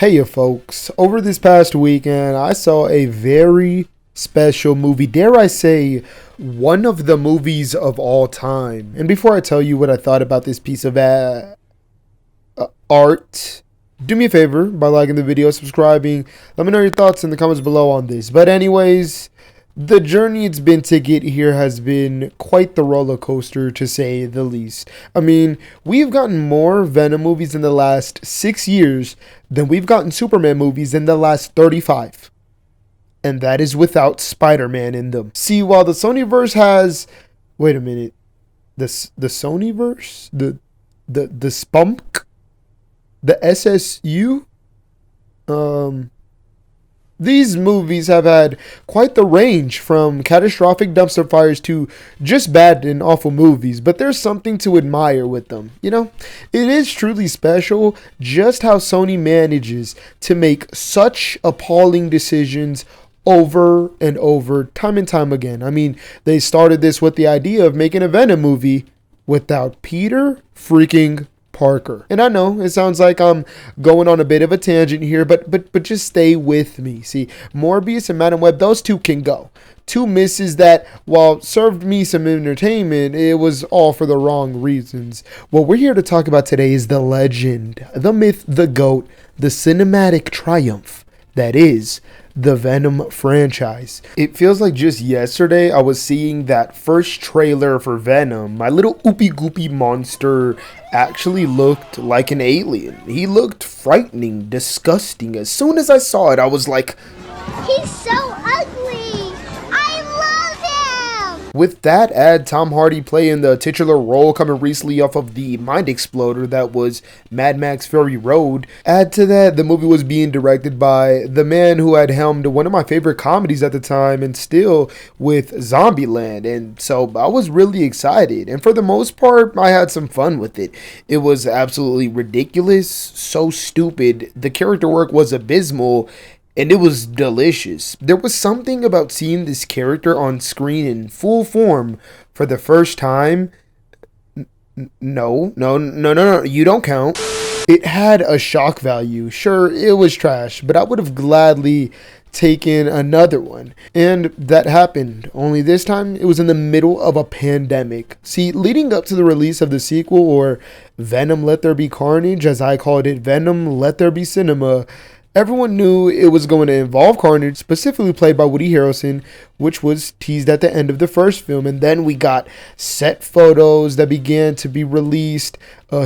Hey folks, over this past weekend I saw a very special movie, dare I say one of the movies of all time. And before I tell you what I thought about this piece of art, do me a favor by liking the video, subscribing, let me know your thoughts in the comments below on this. But anyways, the journey it's been to get here has been quite the roller coaster, to say the least. I mean, we've gotten more Venom movies in the last 6 years than we've gotten Superman movies in the last 35. And that is without Spider-Man in them. See, while the Sonyverse has... Wait a minute. The Sonyverse? The Spunk? The SSU? These movies have had quite the range, from catastrophic dumpster fires to just bad and awful movies, but there's something to admire with them. You know, it is truly special just how Sony manages to make such appalling decisions over and over, time and time again. I mean, they started this with the idea of making a Venom movie without Peter freaking Parker. And I know it sounds like I'm going on a bit of a tangent here, but just stay with me. See, Morbius and Madam Web, those two can go. Two misses that, while served me some entertainment, it was all for the wrong reasons. What we're here to talk about today is the legend, the myth, the GOAT, the cinematic triumph that is the Venom franchise. It feels like just yesterday I was seeing that first trailer for Venom. My little oopy goopy monster actually looked like an alien. He looked frightening, disgusting. As soon as I saw it, I was like, he's so ugly! I love him! With that, add Tom Hardy playing the titular role coming recently off of the mind exploder that was Mad Max Fury Road. Add to that, the movie was being directed by the man who had helmed one of my favorite comedies at the time and still with Zombieland. And so I was really excited. And for the most part, I had some fun with it. It was absolutely ridiculous, so stupid. The character work was abysmal. And it was delicious. There was something about seeing this character on screen in full form for the first time. No, you don't count. It had a shock value. Sure, it was trash, but I would have gladly taken another one. And that happened. Only this time, it was in the middle of a pandemic. See, leading up to the release of the sequel, or Venom Let There Be Carnage, as I called it, Venom Let There Be Cinema, everyone knew it was going to involve Carnage, specifically played by Woody Harrelson, which was teased at the end of the first film. And then we got set photos that began to be released.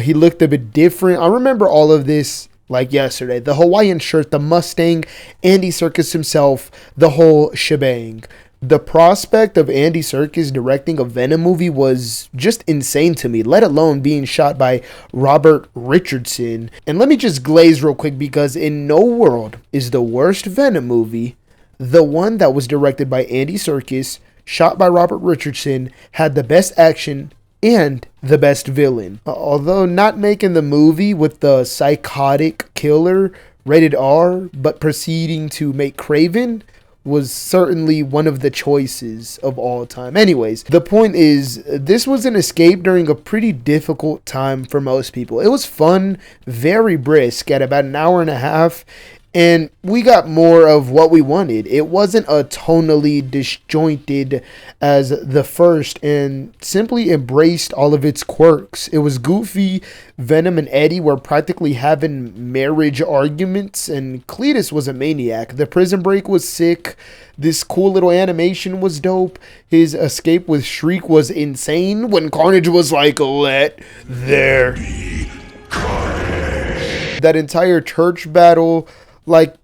He looked a bit different. I remember all of this like yesterday. The Hawaiian shirt, the Mustang, Andy Serkis himself, the whole shebang. The prospect of Andy Serkis directing a Venom movie was just insane to me, let alone being shot by Robert Richardson. And let me just glaze real quick, because in no world is the worst Venom movie the one that was directed by Andy Serkis, shot by Robert Richardson, had the best action and the best villain. Although not making the movie with the psychotic killer rated R, but proceeding to make Craven was certainly one of the choices of all time. Anyways, the point is, this was an escape during a pretty difficult time for most people. It was fun, very brisk at about an hour and a half, and we got more of what we wanted. It wasn't a tonally disjointed as the first, and simply embraced all of its quirks. It was goofy. Venom and Eddie were practically having marriage arguments, and Cletus was a maniac. The prison break was sick. This cool little animation was dope. His escape with Shriek was insane when Carnage was like, "Let there be carnage." That entire church battle, like,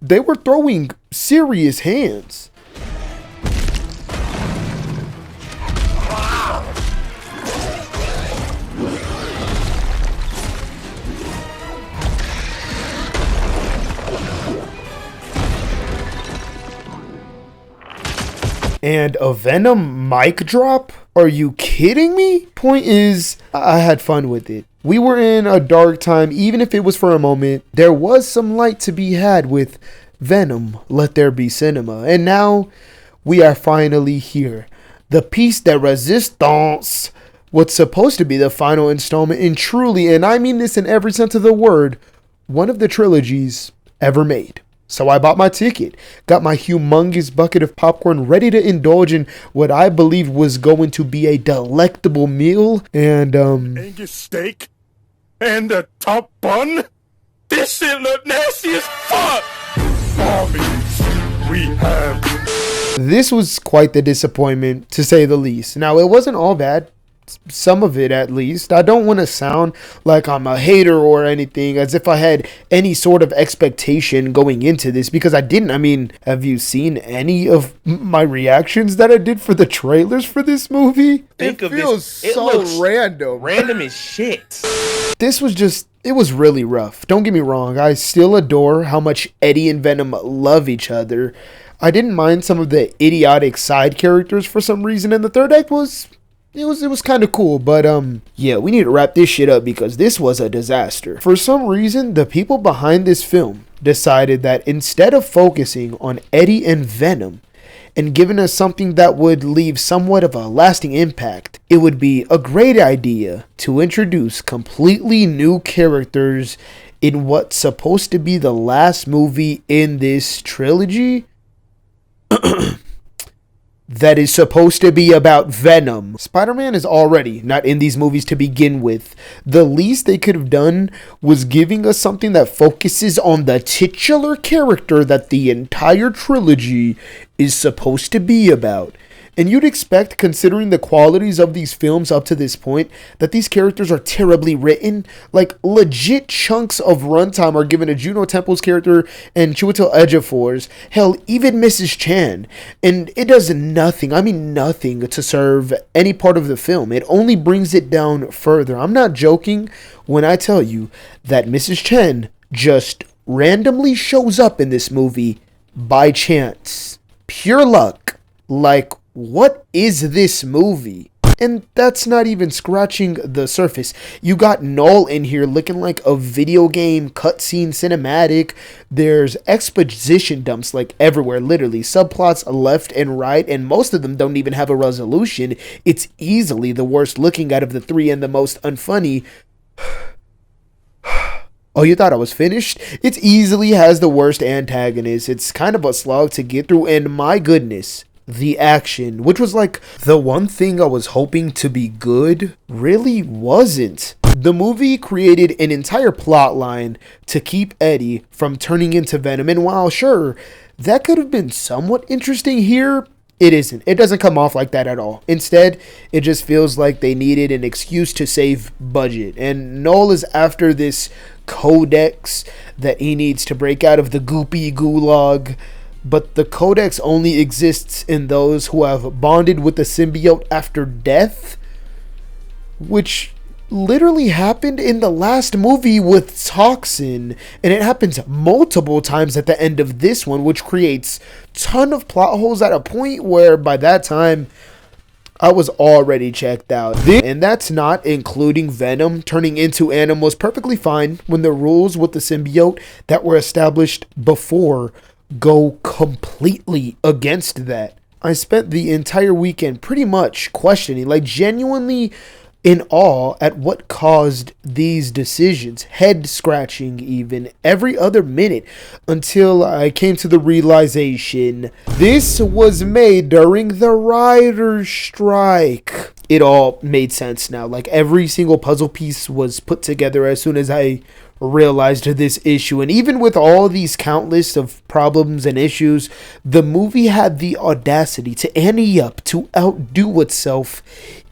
they were throwing serious hands. And a Venom mic drop? Are you kidding me? Point is, I had fun with it. We were in a dark time, even if it was for a moment. There was some light to be had with Venom Let There Be Cinema. And now we are finally here. The piece de resistance, what's supposed to be the final installment, and truly, and I mean this in every sense of the word, one of the trilogies ever made. So I bought my ticket, got my humongous bucket of popcorn ready to indulge in what I believed was going to be a delectable meal, and Angus steak and a top bun? This shit look nasty as fuck! Bobbies, we have. This was quite the disappointment, to say the least. Now, it wasn't all bad. Some of it, at least. I don't want to sound like I'm a hater or anything, as if I had any sort of expectation going into this, because I didn't. I mean, have you seen any of my reactions that I did for the trailers for this movie? Think it of feels this. It so looks random. Random as shit. This was just, it was really rough. Don't get me wrong. I still adore how much Eddie and Venom love each other. I didn't mind some of the idiotic side characters for some reason, and the third act was... It was kind of cool, but yeah, we need to wrap this shit up because this was a disaster. For some reason, the people behind this film decided that instead of focusing on Eddie and Venom and giving us something that would leave somewhat of a lasting impact, it would be a great idea to introduce completely new characters in what's supposed to be the last movie in this trilogy. That is supposed to be about Venom. Spider-Man is already not in these movies to begin with. The least they could have done was giving us something that focuses on the titular character that the entire trilogy is supposed to be about. And you'd expect, considering the qualities of these films up to this point, that these characters are terribly written. Like, legit chunks of runtime are given to Juno Temple's character and Chiwetel Ejiofor's. Hell, even Mrs. Chan. And it does nothing, I mean nothing, to serve any part of the film. It only brings it down further. I'm not joking when I tell you that Mrs. Chan just randomly shows up in this movie by chance. Pure luck. Like, what is this movie? And that's not even scratching the surface. You got 𝙁in here looking like a video game cutscene cinematic. There's exposition dumps like everywhere, literally. Subplots left and right, and most of them don't even have a resolution. It's easily the worst looking out of the three and the most unfunny. Oh, you thought I was finished? It easily has the worst antagonist. It's kind of a slog to get through, and my goodness, the action, which was like the one thing I was hoping to be good, really wasn't. The movie created an entire plot line to keep Eddie from turning into Venom, and while sure, that could have been somewhat interesting here, it isn't. It doesn't come off like that at all. Instead, it just feels like they needed an excuse to save budget, and 𝙁is after this codex that he needs to break out of the goopy gulag. But the codex only exists in those who have bonded with the symbiote after death, which literally happened in the last movie with Toxin, and it happens multiple times at the end of this one, which creates a ton of plot holes at a point where by that time I was already checked out. And that's not including Venom turning into animals perfectly fine when the rules with the symbiote that were established before go completely against that. I spent the entire weekend pretty much questioning, like genuinely in awe at what caused these decisions, head scratching even every other minute, until I came to the realization this was made during the writer's strike. It all made sense now. Like every single puzzle piece was put together as soon as I realized this issue. And even with all these countless of problems and issues, the movie had the audacity to ante up, to outdo itself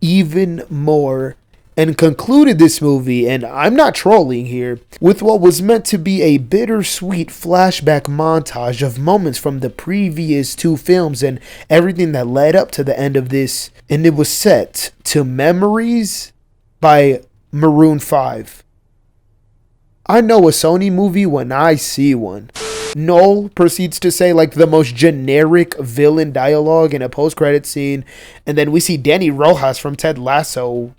even more, and concluded this movie, and I'm not trolling here, with what was meant to be a bittersweet flashback montage of moments from the previous two films and everything that led up to the end of this. And it was set to Memories by Maroon 5. I know a Sony movie when I see one. 𝙁proceeds to say like the most generic villain dialogue in a post-credit scene, and then we see Danny Rojas from Ted Lasso.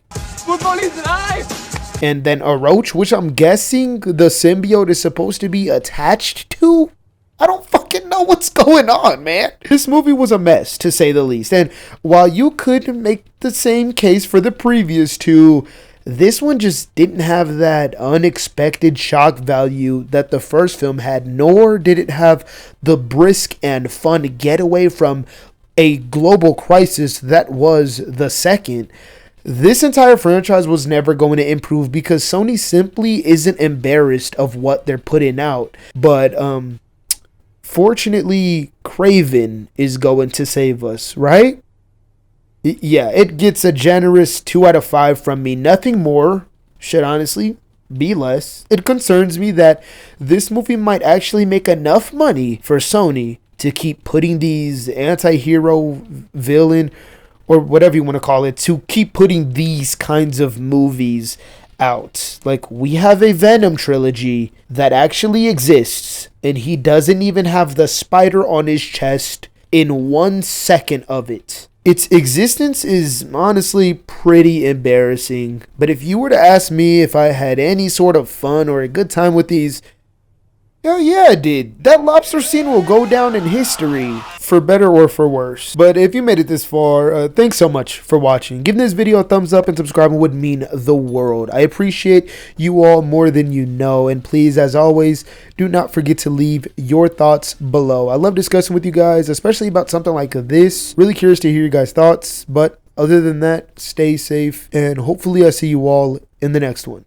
And then a roach, which I'm guessing the symbiote is supposed to be attached to? I don't fucking know what's going on, man. This movie was a mess, to say the least. And while you could make the same case for the previous two, This one just didn't have that unexpected shock value that the first film had, nor did it have the brisk and fun getaway from a global crisis that was the second. This entire franchise was never going to improve because Sony simply isn't embarrassed of what they're putting out. But fortunately, Craven is going to save us, right? Yeah, it gets a generous 2 out of 5 from me. Nothing more should honestly be less. It concerns me that this movie might actually make enough money for Sony to keep putting these anti-hero, villain, or whatever you want to call it, to keep putting these kinds of movies out. Like, we have a Venom trilogy that actually exists, and he doesn't even have the spider on his chest in 1 second of it. Its existence is honestly pretty embarrassing, but if you were to ask me if I had any sort of fun or a good time with these, hell yeah, I did. That lobster scene will go down in history, for better or for worse. But if you made it this far, thanks so much for watching. Giving this video a thumbs up and subscribing would mean the world. I appreciate you all more than you know. And please, as always, do not forget to leave your thoughts below. I love discussing with you guys, especially about something like this. Really curious to hear your guys' thoughts. But other than that, stay safe. And hopefully I see you all in the next one.